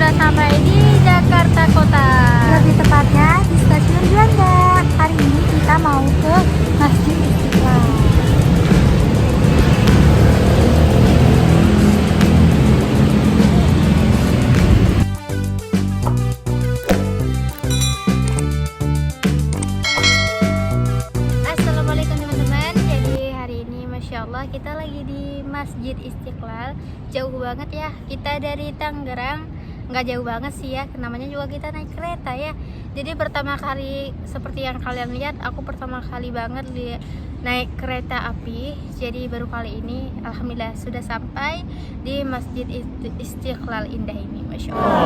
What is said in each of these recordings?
sudah sampai di Jakarta Kota. Lebih tepatnya di Stasiun Juanda. Hari ini kita mau ke Masjid Istiqlal. Assalamualaikum teman-teman. Jadi hari ini Masya Allah kita lagi di Masjid Istiqlal. Jauh banget ya. Kita dari Tangerang, nggak jauh banget sih ya, namanya juga kita naik kereta ya. Jadi pertama kali, seperti yang kalian lihat, aku pertama kali banget naik kereta api. Jadi baru kali ini alhamdulillah sudah sampai di Masjid Istiqlal indah ini, Masya Allah.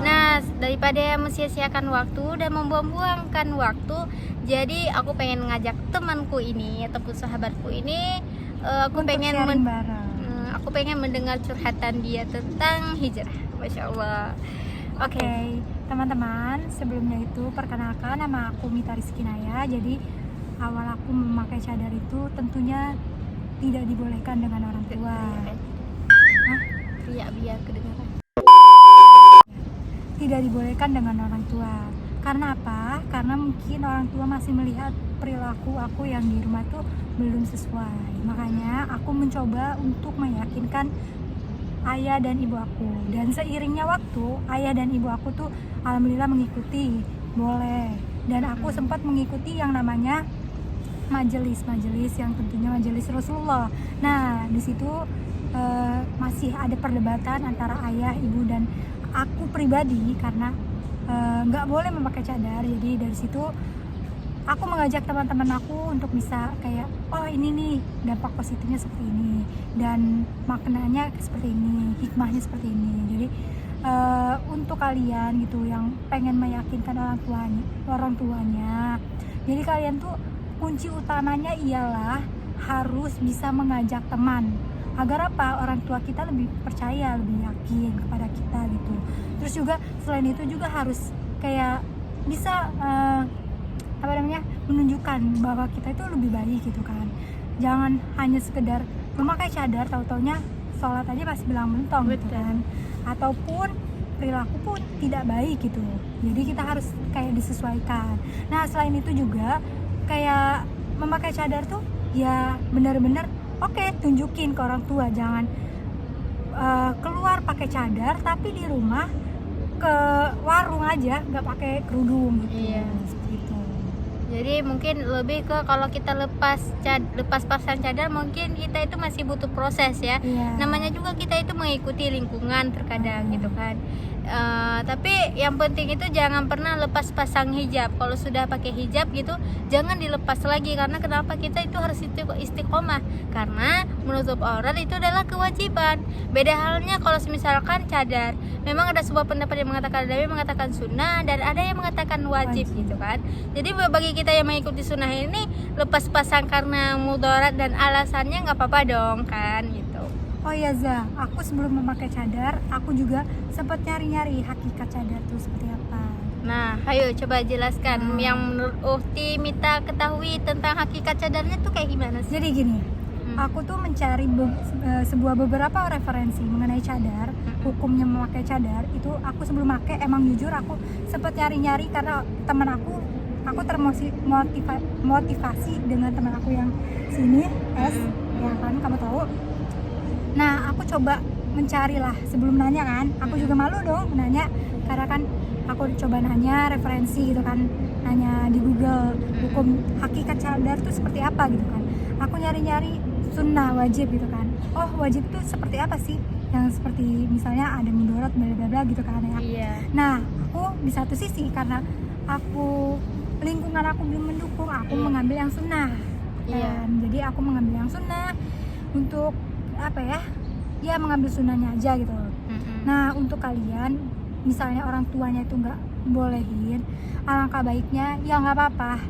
Nah, daripada sia-siakan waktu dan membuang-buangkan waktu, jadi aku pengen ngajak temanku ini ataupun sahabatku ini, aku pengen aku pengen mendengar curhatan dia tentang hijrah. Masya Allah. Oke, teman-teman, sebelumnya itu perkenalkan, nama aku Mita Rizkinaya. Jadi awal aku memakai cadar itu tentunya tidak dibolehkan dengan orang tua. Hah? Iya, biar kedengaran. Tidak dibolehkan dengan orang tua. Karena apa? Karena mungkin orang tua masih melihat perilaku aku yang di rumah tuh belum sesuai. Makanya aku mencoba untuk meyakinkan ayah dan ibu aku, dan seiringnya waktu ayah dan ibu aku tuh alhamdulillah mengikuti, boleh. Dan aku sempat mengikuti yang namanya majelis yang tentunya majelis Rasulullah. Nah, di situ masih ada perdebatan antara ayah, ibu, dan aku pribadi karena nggak boleh memakai cadar. Jadi dari situ aku mengajak teman-teman aku untuk bisa kayak, oh ini nih dampak positifnya seperti ini dan maknanya seperti ini, hikmahnya seperti ini. Jadi untuk kalian gitu yang pengen meyakinkan orang tuanya, jadi kalian tuh kunci utamanya ialah harus bisa mengajak teman, agar apa, orang tua kita lebih percaya, lebih yakin kepada kita gitu. Terus juga selain itu juga harus kayak bisa menunjukkan bahwa kita itu lebih baik gitu kan. Jangan hanya sekedar memakai cadar tahu-taunya sholat aja masih bilang mentong gitu kan, ataupun perilaku pun tidak baik gitu. Jadi kita harus kayak disesuaikan. Nah, selain itu juga kayak memakai cadar tuh ya benar-benar oke, tunjukin ke orang tua. Jangan keluar pakai cadar tapi di rumah ke warung aja nggak pakai kerudung gitu. Iya. Seperti itu. Jadi mungkin lebih ke kalau kita lepas pasang cadar, mungkin kita itu masih butuh proses ya. Iya. Namanya juga kita itu mengikuti lingkungan terkadang gitu kan. Tapi yang penting itu jangan pernah lepas pasang hijab. Kalau sudah pakai hijab gitu, jangan dilepas lagi. Karena kenapa? Kita itu harus istiqomah. Karena menutup aurat itu adalah kewajiban. Beda halnya kalau misalkan cadar. Memang ada sebuah pendapat yang mengatakan, ada yang mengatakan sunnah dan ada yang mengatakan wajib gitu kan. Jadi bagi kita yang mengikuti sunnah ini, lepas pasang karena mudarat dan alasannya nggak apa-apa dong kan gitu. Oh iya Za, aku sebelum memakai cadar, aku juga sempat nyari-nyari hakikat cadar itu seperti apa. Nah, ayo coba jelaskan yang menurut Uhti Mita ketahui tentang hakikat cadarnya tuh kayak gimana sih? Jadi gini, aku tuh mencari beberapa referensi mengenai cadar, hukumnya memakai cadar. Itu aku sebelum pakai emang jujur aku sempat nyari-nyari karena teman aku termotivasi dengan teman aku yang sini, ya kan kamu tahu. Nah, aku coba mencari lah sebelum nanya kan. Aku juga malu dong nanya karena kan aku coba nanya referensi gitu kan, nanya di Google hukum hakikat cadar tuh seperti apa gitu kan. Aku nyari-nyari sunnah, wajib gitu kan. Oh, wajib tuh seperti apa sih? Yang seperti misalnya ada mudarat bla bla bla gitu kan ya. Iya. Nah, aku di satu sisi karena lingkungan aku belum mendukung, aku mengambil yang sunnah. Iya. Jadi aku mengambil yang sunnah untuk apa ya mengambil sunnahnya aja gitu. Nah, untuk kalian misalnya orang tuanya itu nggak bolehin, alangkah baiknya ya nggak apa-apa,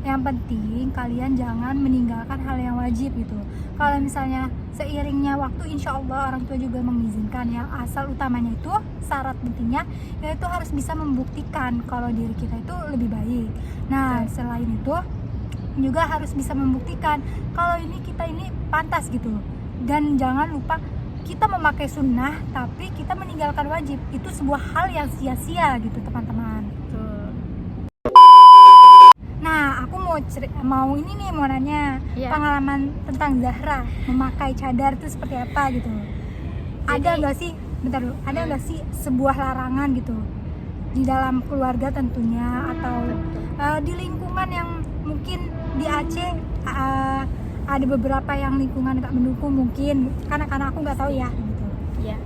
yang penting kalian jangan meninggalkan hal yang wajib gitu. Kalau misalnya seiringnya waktu insya Allah orang tua juga mengizinkan, yang asal utamanya itu syarat pentingnya yaitu harus bisa membuktikan kalau diri kita itu lebih baik. Nah, selain itu juga harus bisa membuktikan kalau kita ini pantas gitu. Dan jangan lupa kita memakai sunnah tapi kita meninggalkan wajib, itu sebuah hal yang sia-sia gitu teman-teman. Betul. Nah, aku mau nanya Iya. pengalaman tentang Zahra memakai cadar itu seperti apa gitu. Ada nggak sih, bentar dulu, ada nggak sih sebuah larangan gitu di dalam keluarga tentunya, atau di lingkungan yang mungkin di Aceh ada beberapa yang lingkungan nggak mendukung mungkin, karena aku nggak tahu ya gitu. Iya,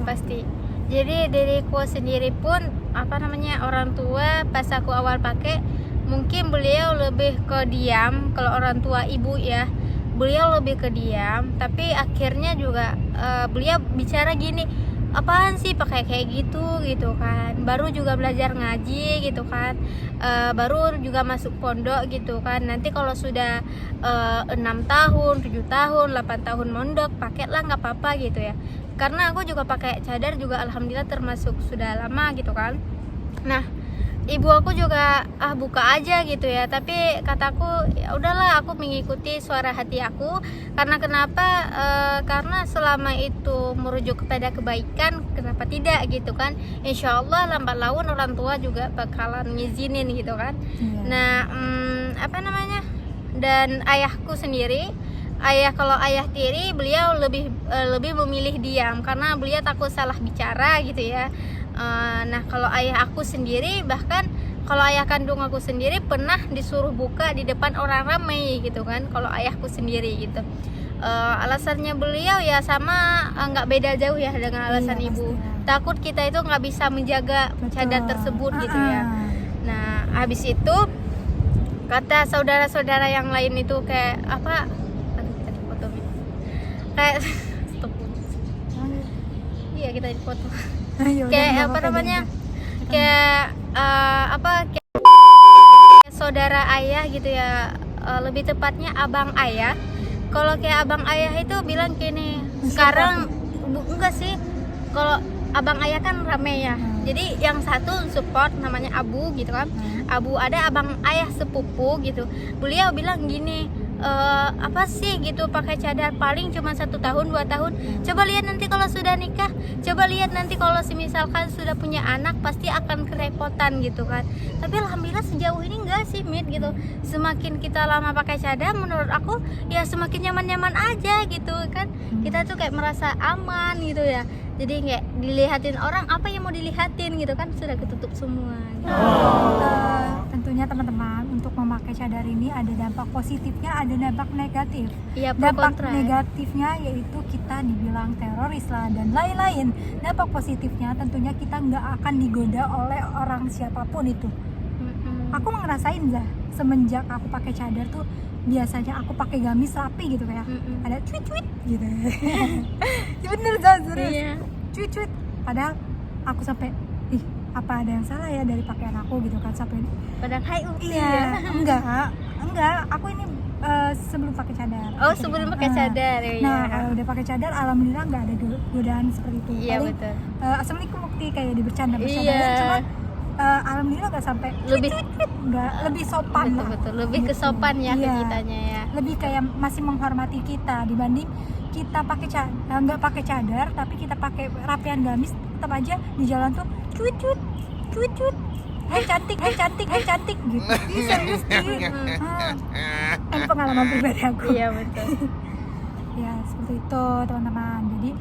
pasti. Jadi diriku sendiri pun orang tua pas aku awal pakai, mungkin beliau lebih ke diam. Kalau orang tua ibu ya, beliau lebih ke diam, tapi akhirnya juga beliau bicara gini, apaan sih pakai kayak gitu kan, baru juga belajar ngaji gitu kan, baru juga masuk pondok gitu kan, nanti kalau sudah 6 tahun, 7 tahun, 8 tahun mondok, pakailah nggak apa-apa gitu ya. Karena aku juga pakai cadar juga alhamdulillah termasuk sudah lama gitu kan. Nah, ibu aku juga buka aja gitu ya, tapi kataku ya udahlah, aku mengikuti suara hati aku. Karena kenapa? Karena selama itu merujuk kepada kebaikan, kenapa tidak gitu kan? Insya Allah lambat laun orang tua juga bakalan ngizinin gitu kan. Nah, dan ayahku sendiri, kalau ayah tiri, beliau lebih memilih diam karena beliau takut salah bicara gitu ya. Nah, kalau ayah aku sendiri, bahkan kalau ayah kandung aku sendiri pernah disuruh buka di depan orang ramai gitu kan, kalau ayahku sendiri gitu. Alasannya beliau ya sama, nggak beda jauh ya dengan alasan ibu. Takut kita itu nggak bisa menjaga cadar tersebut gitu ya. Nah, habis itu kata saudara-saudara yang lain itu kayak apa? Aduh, tadi foto kayak stop. Iya, kita di foto. Kayak apa namanya, kayak saudara ayah gitu ya, lebih tepatnya abang ayah. Kalau kayak abang ayah itu bilang gini, sekarang enggak sih, kalau abang ayah kan rame ya, jadi yang satu support namanya Abu gitu kan. Abu, ada abang ayah sepupu gitu, beliau bilang gini, apa sih gitu pakai cadar, paling cuma 1 tahun 2 tahun, coba lihat nanti kalau sudah nikah, coba lihat nanti kalau misalkan sudah punya anak pasti akan kerepotan gitu kan. Tapi alhamdulillah sejauh ini enggak sih Mit gitu, semakin kita lama pakai cadar menurut aku ya semakin nyaman-nyaman aja gitu kan. Kita tuh kayak merasa aman gitu ya, jadi nggak dilihatin orang, apa yang mau dilihatin gitu kan, sudah ketutup semua gitu. Tentunya teman-teman, untuk memakai cadar ini ada dampak positifnya, ada dampak negatif. Iya, Dampak negatifnya yaitu kita dibilang teroris lah dan lain-lain. Dampak positifnya tentunya kita nggak akan digoda oleh orang siapapun itu. Aku ngerasain lah, semenjak aku pakai cadar tuh biasanya aku pakai gamis rapi gitu kayak ada cuit-cuit gitu. Ya bener, serius. Iya. Cuit-cuit. Padahal aku sampai apa ada yang salah ya dari pakaian aku gitu kan, sampai Padahal hai iya, enggak, aku ini sebelum pakai cadar. Oh, sebelum pakai cadar ya. Nah, kalau udah pakai cadar alhamdulillah nggak ada godaan seperti itu. Iya, Paling, betul. Assalamualaikum Mukti, kayak bercanda Iya. cuma alhamdulillah nggak sampai Lebih nggak, lebih sopan lah. betul, lebih kesopan ya ke Iya. kitanya ya. Lebih kayak masih menghormati kita dibanding kita pakai nggak pakai cadar tapi kita pakai rapian gamis, tetap aja di jalan tuh cuit hai cantik gitu. Ih, serius sih. Ini pengalaman pribadi aku. Iya, betul. Ya seperti itu teman-teman. Jadi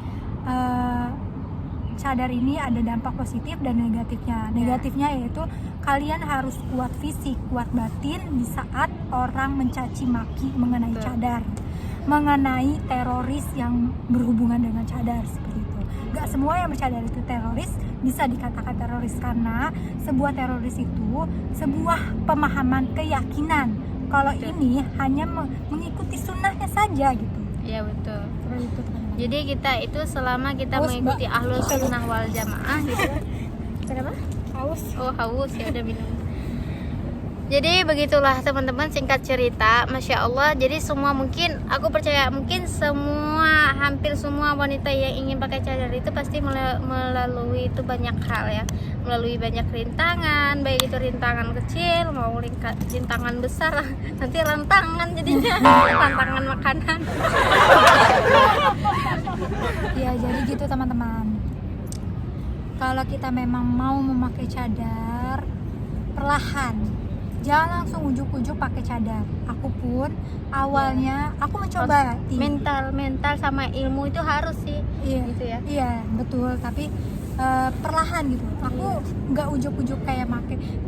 cadar ini ada dampak positif dan negatifnya. Negatifnya yaitu kalian harus kuat fisik, kuat batin di saat orang mencaci maki mengenai cadar, mengenai teroris yang berhubungan dengan cadar, seperti itu. Gak semua yang bercadar itu teroris, bisa dikatakan teroris, karena sebuah teroris itu sebuah pemahaman keyakinan. Kalau ini hanya mengikuti sunnahnya saja gitu. Iya, betul. Seperti itu teman-teman. Jadi kita itu selama kita Haus, mengikuti Mbak. ahlus sunnah wal jamaah gitu. Kenapa? Haus. Oh, haus ya, udah minum. Jadi begitulah teman-teman, singkat cerita, Masya Allah. Jadi semua, mungkin aku percaya mungkin hampir semua wanita yang ingin pakai cadar itu pasti melalui itu banyak hal ya, melalui banyak rintangan, baik itu rintangan kecil mau rintangan besar, nanti rantangan jadinya rantangan makanan. Ya, jadi gitu teman-teman. Kalau kita memang mau memakai cadar, perlahan, jangan langsung ujuk-ujuk pakai cadar. Aku pun awalnya aku mencoba mental sama ilmu itu harus sih, iya, gitu ya. iya betul, tapi perlahan gitu. Aku nggak ujuk-ujuk kayak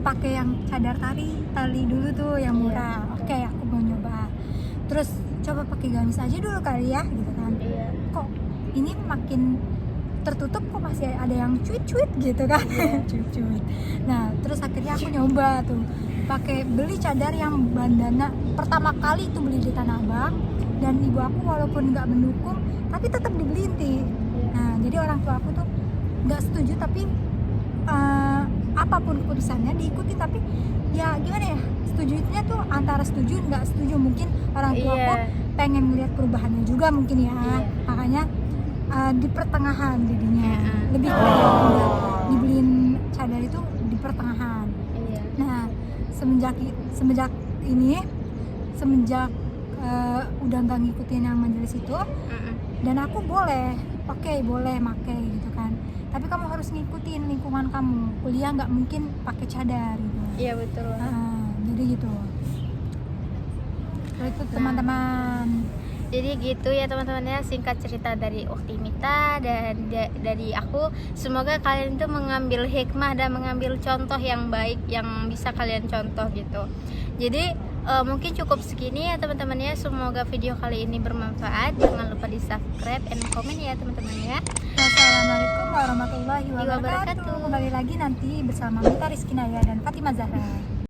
pakai yang cadar tali dulu tuh yang murah. Oke, aku mau nyoba. Terus coba pakai gamis aja dulu kali ya, gitu kan. Iya. Kok ini makin tertutup, kok masih ada yang cuit-cuit gitu kan. Cuit-cuit. Nah, terus akhirnya aku nyoba tuh beli cadar yang bandana. Pertama kali itu beli di Tanah Abang, dan ibu aku walaupun nggak mendukung tapi tetap dibeliin Ti. Nah, jadi orang tua aku tuh nggak setuju, tapi apapun keputusannya diikuti. Tapi ya gimana ya, setujunya tuh antara setuju nggak setuju. Mungkin orang tua aku pengen melihat perubahannya juga mungkin ya. Makanya di pertengahan jadinya lebih kayak dibeliin cadar itu di pertengahan. Nah, semenjak udah nggak ngikutin yang majelis itu, dan aku boleh pakai gitu kan. Tapi kamu harus ngikutin lingkungan kamu. Kuliah nggak mungkin pakai cadar gitu. Iya betul. Jadi gitu. Itu teman-teman. Jadi gitu ya teman-teman ya, singkat cerita dari Ukhti Mita dan dari aku. Semoga kalian tuh mengambil hikmah dan mengambil contoh yang baik yang bisa kalian contoh gitu. Jadi mungkin cukup segini ya teman-teman ya. Semoga video kali ini bermanfaat. Jangan lupa di subscribe and comment ya teman-teman ya. Assalamualaikum warahmatullahi wabarakatuh. Kembali lagi nanti bersama Mita Rizky Naya dan Fatimah Zahra.